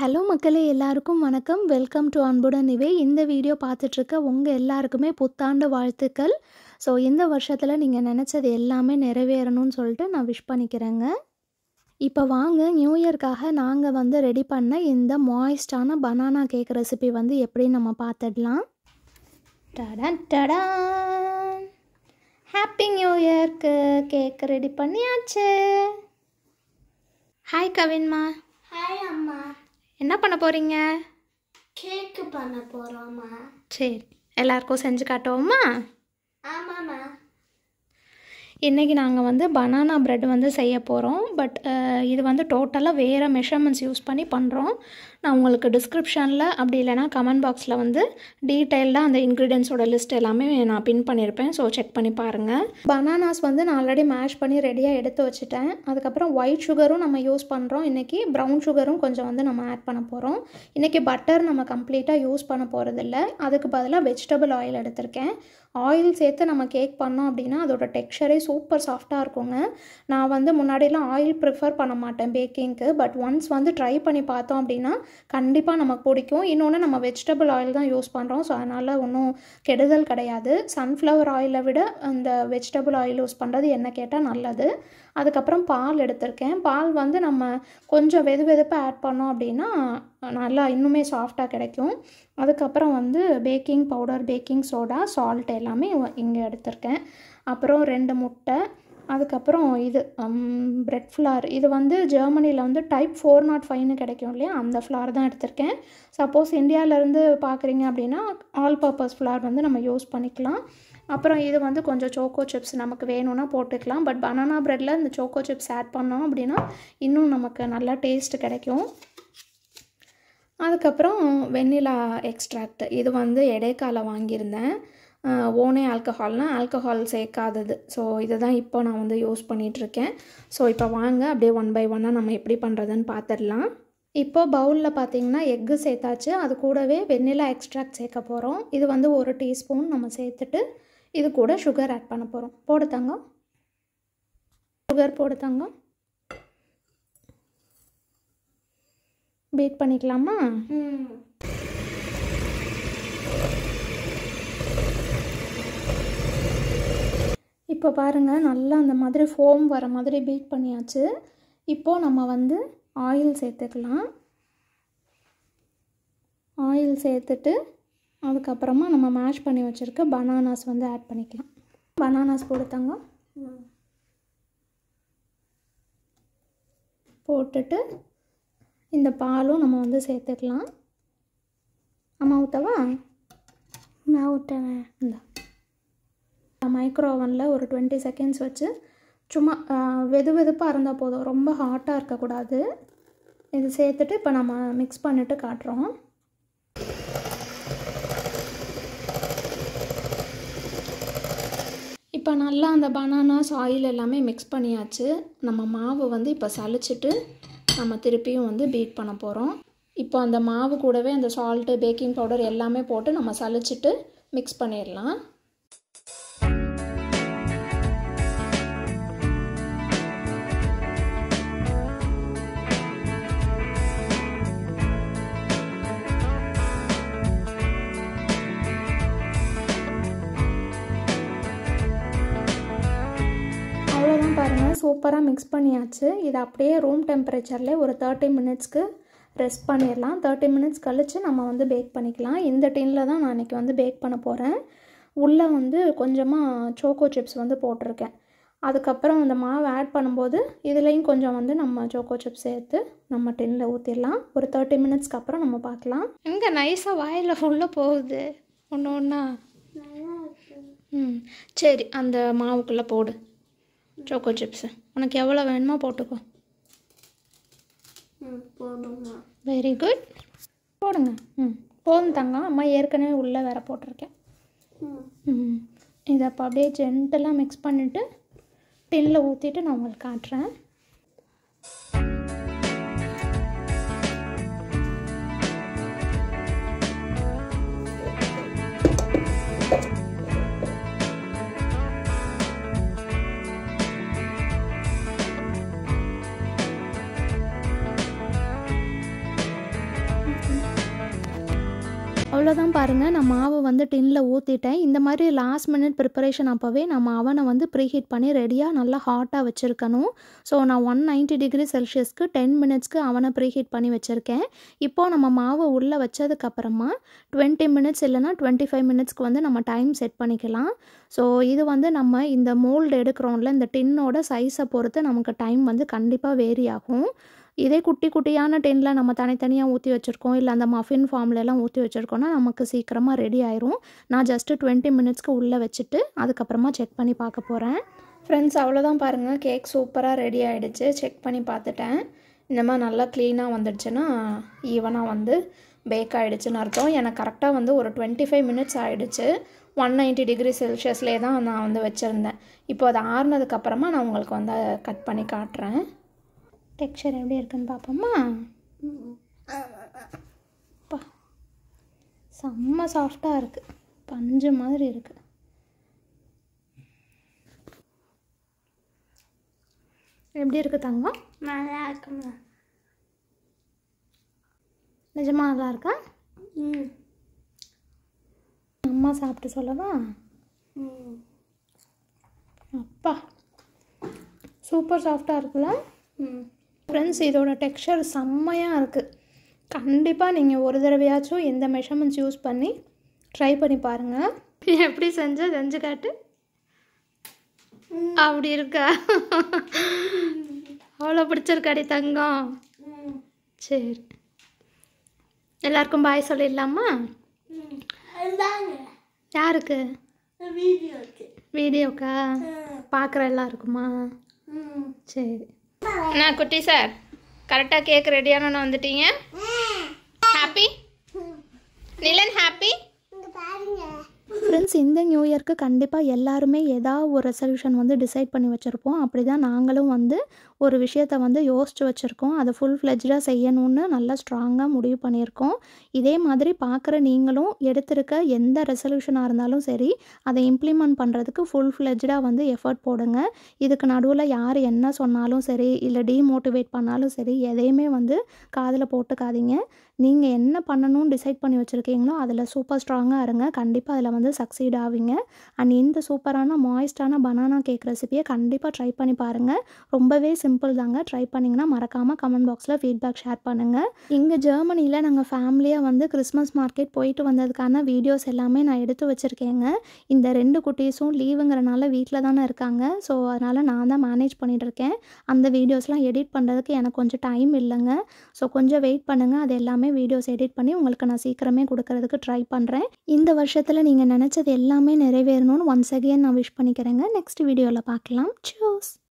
Hello மக்களே, எல்லாருக்கும் வணக்கம். வெல்கம் டு அன்புடன் இவை. இந்த வீடியோ பார்த்துட்ருக்க உங்கள் எல்லாருக்குமே புத்தாண்டு வாழ்த்துக்கள். ஸோ இந்த வருஷத்தில் நீங்கள் நினச்சது எல்லாமே நிறைவேறணும்னு சொல்லிட்டு நான் விஷ் பண்ணிக்கிறேங்க. இப்போ வாங்க, நியூ இயர்க்காக நாங்கள் ரெடி பண்ண இந்த மாய்ஸ்டான பனானா கேக் ரெசிபி எப்படின்னு நம்ம பார்த்துடலாம். டடான் டடான், ஹாப்பி நியூ இயர்க்கு கேக் ரெடி பண்ணியாச்சு. ஹாய் கவின்மா. ஹாய் அம்மா. என்ன பண்ண போகிறீங்க? கேக்கு பண்ண போகிறோம்மா. சரி, எல்லாருக்கும் செஞ்சு காட்டுவோம்மா. ஆமாம்மா. இன்றைக்கி நாங்கள் பனானா ப்ரெட் செய்ய போகிறோம். பட் இது டோட்டலாக வேறு மெஷர்மெண்ட்ஸ் யூஸ் பண்ணி பண்ணுறோம். நான் உங்களுக்கு டிஸ்கிரிப்ஷனில் அப்படி இல்லைனா கமெண்ட் பாக்ஸில் டீட்டெயில்டாக அந்த இன்க்ரீடியன்ஸோட லிஸ்ட் எல்லாமே நான் பின் பண்ணியிருப்பேன். ஸோ செக் பண்ணி பாருங்கள். பனானாஸ் நான் ஆல்ரெடி மேஷ் பண்ணி ரெடியாக எடுத்து வச்சுட்டேன். அதுக்கப்புறம் ஒயிட் சுகரும் நம்ம யூஸ் பண்ணுறோம். இன்றைக்கி ப்ரௌன் சுகரும் கொஞ்சம் நம்ம ஆட் பண்ண போகிறோம். இன்றைக்கி பட்டர் நம்ம கம்ப்ளீட்டாக யூஸ் பண்ண போகிறதில்ல. அதுக்கு பதிலாக வெஜிடபிள் ஆயில் எடுத்திருக்கேன். ஆயில் சேர்த்து நம்ம கேக் பண்ணோம் அப்படின்னா அதோட டெக்ஸ்சரே சூப்பர் சாஃப்டாக இருக்குங்க. நான் முன்னாடிலாம் ஆயில் ப்ரிஃபர் பண்ண மாட்டேன் பேக்கிங்க்கு. பட் ஒன்ஸ் ட்ரை பண்ணி பார்த்தோம் அப்படின்னா கண்டிப்பாக நமக்கு பிடிக்கும். இன்னொன்று, நம்ம வெஜிடபிள் ஆயில் தான் யூஸ் பண்ணுறோம். ஸோ அதனால் ஒன்றும் கெடுதல் கிடையாது. சன்ஃப்ளவர் ஆயிலை விட அந்த வெஜிடபிள் ஆயில் யூஸ் பண்ணுறது என்ன கேட்டால் நல்லது. அதுக்கப்புறம் பால் எடுத்திருக்கேன். பால் நம்ம கொஞ்சம் வெதுப்பாக ஆட் பண்ணோம் அப்படின்னா நல்லா இன்னுமே சாஃப்டாக கிடைக்கும். அதுக்கப்புறம் baking powder, baking soda, salt எல்லாமே இங்கே எடுத்திருக்கேன். அப்புறம் 2 முட்டை. அதுக்கப்புறம் இது பிரெட் ஃப்ளார். இது ஜெர்மனியில் டைப் 405ன்னு கிடைக்கும் இல்லையா, அந்த ஃப்ளார் தான் எடுத்திருக்கேன். சப்போஸ் இந்தியாவிலேருந்து பார்க்குறீங்க அப்படின்னா ஆல் பர்பஸ் ஃப்ளார் நம்ம யூஸ் பண்ணிக்கலாம். அப்புறம் இது கொஞ்சம் சோக்கோ சிப்ஸ் நமக்கு வேணும்னா போட்டுக்கலாம். பட் பனானா ப்ரெட்டில் இந்த சோக்கோ சிப்ஸ் ஆட் பண்ணோம் அப்படின்னா இன்னும் நமக்கு நல்லா டேஸ்ட் கிடைக்கும். அதுக்கப்புறம் வெண்ணிலா எக்ஸ்ட்ராக்ட். இது எடைக்கால வாங்கியிருந்தேன். ஓனே ஆல்கஹால்னால் ஆல்கஹால் சேர்க்காதது. ஸோ இதை தான் இப்போ நான் யூஸ் பண்ணிகிட்ருக்கேன். ஸோ இப்போ வாங்க அப்படியே 1 by 1 நம்ம எப்படி பண்ணுறதுன்னு பார்த்துடலாம். இப்போது பவுலில் பார்த்திங்கன்னா எக்கு சேர்த்தாச்சு. அது கூடவே வெண்ணிலா எக்ஸ்ட்ராக்ட் சேர்க்க போகிறோம். இது 1 டீஸ்பூன் நம்ம சேர்த்துட்டு இது கூட சுகர் ஆட் பண்ண போகிறோம். போடுத்தாங்க, சுகர் போடுத்தாங்க. பீட் பண்ணிக்கலாமா? இப்போ பாருங்கள், நல்லா அந்த மாதிரி ஃபோம் வர மாதிரி பீட் பண்ணியாச்சு. இப்போது நம்ம ஆயில் சேர்த்துக்கலாம். ஆயில் சேர்த்துட்டு அதுக்கப்புறமா நம்ம மேஷ் பண்ணி வச்சுருக்க பனானாஸ் ஆட் பண்ணிக்கலாம். பனானாஸ் போடுத்தாங்க. போட்டுட்டு இந்த பாலும் நம்ம சேர்த்துக்கலாம். அம்மா ஊற்றவா? நான் ஊற்றுவேன். இந்த மைக்ரோ ஓவனில் ஒரு 20 செகண்ட்ஸ் வச்சு சும்மா வெதுப்பாக இருந்தால் போதும், ரொம்ப ஹாட்டாக இருக்கக்கூடாது. இது சேர்த்துட்டு இப்போ நம்ம மிக்ஸ் பண்ணிவிட்டு காட்டுறோம். இப்போ நல்லா அந்த பனானாஸ் ஆயில் எல்லாமே மிக்ஸ் பண்ணியாச்சு. நம்ம மாவு இப்போ சலிச்சிட்டு நம்ம திருப்பியும் பீட் பண்ண போகிறோம். இப்போ அந்த மாவு கூடவே அந்த சால்ட்டு, பேக்கிங் பவுடர் எல்லாமே போட்டு நம்ம சலிச்சிட்டு மிக்ஸ் பண்ணிடலாம். அவ்வளோதான் பாருங்கள், சூப்பராக மிக்ஸ் பண்ணியாச்சு. இது அப்படியே ரூம் டெம்பரேச்சர்லேயே ஒரு 30 மினிட்ஸ்க்கு ரெஸ்ட் பண்ணிடலாம். 30 மினிட்ஸ் கழித்து நம்ம பேக் பண்ணிக்கலாம். இந்த டின்னில் தான் நான் இன்றைக்கி பேக் பண்ண போகிறேன். உள்ளே கொஞ்சமாக சோக்கோ சிப்ஸ் போட்டிருக்கேன். அதுக்கப்புறம் இந்த மாவு ஆட் பண்ணும்போது இதுலேயும் கொஞ்சம் நம்ம சோக்கோ சிப்ஸ் சேர்த்து நம்ம டின்னில் ஊற்றிடலாம். ஒரு 30 மினிட்ஸ்க்கு அப்புறம் நம்ம பார்க்கலாம். எங்கே நைஸாக வாயில் ஃபுல்லாக போகுது ஒன்று ஒன்றா. சரி, அந்த மாவுக்குள்ளே போடு சோக்கோ சிப்ஸு. உனக்கு எவ்வளோ வேணுமோ போட்டுக்கோ. போடுங்க. வெரி குட், போடுங்க. போதும் தங்கம். அம்மா ஏற்கனவே உள்ளே வேற போட்டிருக்கேன். இதை அப்போ அப்படியே ஜென்டலாக மிக்ஸ் பண்ணிவிட்டு டின்னில் ஊற்றிட்டு நான் உங்களுக்கு காட்டுறேன். அவ்வளோதான் பாருங்கள், நான் மாவு வந்து டின்னில் ஊற்றிட்டேன். இந்த மாதிரி லாஸ்ட் மினிட் ப்ரிப்பரேஷன் அப்போவே நம்ம அவனை வந்து ப்ரீஹீட் பண்ணி ரெடியாக நல்லா ஹாட்டாக வச்சுருக்கணும். ஸோ நான் 190 டிகிரி செல்சியஸ்க்கு 10 மினிட்ஸ்க்கு அவனை ப்ரீஹீட் பண்ணி வச்சுருக்கேன். இப்போது நம்ம மாவு உள்ளே வச்சதுக்கப்புறமா 20 மினிட்ஸ் இல்லைனா 25 மினிட்ஸ்க்கு வந்து நம்ம டைம் செட் பண்ணிக்கலாம். ஸோ இது வந்து நம்ம இந்த மோல்டு எடுக்கிறோம்ல, இந்த டின்னோட சைஸை பொறுத்து நமக்கு டைம் வந்து கண்டிப்பாக வேரி ஆகும். இதே குட்டி குட்டியான டின்னில் நம்ம தனித்தனியாக ஊற்றி வச்சுருக்கோம், இல்லை அந்த மஃபின் ஃபார்ம்லலாம் ஊற்றி வச்சுருக்கோன்னா நமக்கு சீக்கிரமாக ரெடி ஆயிரும். நான் ஜஸ்ட்டு 20 மினிட்ஸ்க்கு உள்ளே வச்சுட்டு அதுக்கப்புறமா செக் பண்ணி பார்க்க போகிறேன். ஃப்ரெண்ட்ஸ், அவ்வளோதான் பாருங்கள், கேக் சூப்பராக ரெடி ஆகிடுச்சு. செக் பண்ணி பார்த்துட்டேன். இந்த மாதிரி நல்லா க்ளீனாக வந்துடுச்சுன்னா ஈவனாக வந்து பேக் ஆகிடுச்சுன்னு அர்த்தம். எனக்கு கரெக்டாக வந்து ஒரு 25 மினிட்ஸ் ஆகிடுச்சு. 190 டிகிரி செல்சியஸ்லேயே தான் நான் வந்து வச்சுருந்தேன். இப்போ அது ஆறுனதுக்கப்புறமா நான் உங்களுக்கு வந்து கட் பண்ணி காட்டுறேன். டெக்ஸ்சர் எப்படி இருக்குன்னு பார்ப்போமா? அப்பா, செம்ம சாஃப்டாக இருக்குது, பஞ்சு மாதிரி இருக்குது. எப்படி இருக்குது தங்கம்? நல்லா இருக்குங்க. நிஜமாக நல்லா இருக்கா? அம்மா சாப்பிட்டு சொல்லவா? அப்பா, சூப்பர் சாஃப்டாக இருக்குல்ல? ஃப்ரெண்ட்ஸ், இதோட டெக்ஸ்சர் செம்மையாக இருக்குது. கண்டிப்பாக நீங்கள் ஒரு தடவையாச்சும் இந்த மெஷர்மெண்ட்ஸ் யூஸ் பண்ணி ட்ரை பண்ணி பாருங்கள். எப்படி செஞ்சு காட்டு. அப்படி இருக்கா? அவ்வளோ பிடிச்சிருக்காடி தங்கம்? சரி, எல்லாருக்கும் பாய் சொல்லிடலாமா? யாருக்கு? வீடியோக்கா? பார்க்குற எல்லாருக்குமா? சரி. நான் குட்டி சார், கரெக்டாக கேக் ரெடியானு வந்துட்டீங்க. Happy Nilan, happy. ஃப்ரெண்ட்ஸ், இந்த நியூ இயர்க்கு கண்டிப்பாக எல்லாருமே ஏதாவது ஒரு ரெசல்யூஷன் வந்து டிசைட் பண்ணி வச்சுருப்போம். அப்படி தான் நாங்களும் வந்து ஒரு விஷயத்தை வந்து யோசித்து வச்சுருக்கோம். அதை ஃபுல் ஃப்ளெஜ்டாக செய்யணும்னு நல்லா ஸ்ட்ராங்காக முடிவு பண்ணியிருக்கோம். இதே மாதிரி பார்க்குற நீங்களும் எடுத்திருக்க எந்த ரெசல்யூஷனாக இருந்தாலும் சரி, அதை இம்ப்ளிமெண்ட் பண்ணுறதுக்கு ஃபுல் ஃப்ளெஜ்டாக வந்து எஃபர்ட் போடுங்க. இதுக்கு நடுவில் யார் என்ன சொன்னாலும் சரி, இல்லை டீமோட்டிவேட் பண்ணாலும் சரி, எதையுமே வந்து காதில் போட்டுக்காதீங்க. நீங்கள் என்ன பண்ணணும்னு டிசைட் பண்ணி வச்சுருக்கீங்களோ அதில் சூப்பர் ஸ்ட்ராங்காக இருங்க. கண்டிப்பாக அதில் வந்து சக்சீட் ஆவீங்க. அண்ட் இந்த சூப்பரான மாய்ஸ்டான பனானா கேக் ரெசிபியை கண்டிப்பாக ட்ரை பண்ணி பாருங்கள். ரொம்பவே சிம்பிள் தாங்க. ட்ரை பண்ணிங்கன்னா மறக்காமல் கமெண்ட் பாக்ஸில் ஃபீட்பேக் ஷேர் பண்ணுங்கள். இங்கே ஜெர்மனியில் நாங்கள் ஃபேமிலியாக வந்து கிறிஸ்மஸ் மார்க்கெட் போயிட்டு வந்ததுக்கான வீடியோஸ் எல்லாமே நான் எடுத்து வச்சுருக்கேங்க. இந்த 2 குட்டீஸும் லீவுங்கிறனால வீட்டில் தானே இருக்காங்க. ஸோ அதனால் நான் தான் மேனேஜ் பண்ணிகிட்ருக்கேன். அந்த வீடியோஸ்லாம் எடிட் பண்ணுறதுக்கு எனக்கு கொஞ்சம் டைம் இல்லைங்க. ஸோ கொஞ்சம் வெயிட் பண்ணுங்கள். அது எல்லாமே வீடியோஸ் எடிட் பண்ணி உங்களுக்கு நான் சீக்கிரமே கொடுக்கறதுக்கு ட்ரை பண்ணுறேன். இந்த வருஷத்தில் நீங்கள் நினச்சது எல்லாமே நிறைவேறணும்னு ஒன்ஸ் அகெயின் நான் விஷ் பண்ணிக்கிறேங்க. நெக்ஸ்ட் வீடியோவில் பார்க்கலாம். சூஸ்.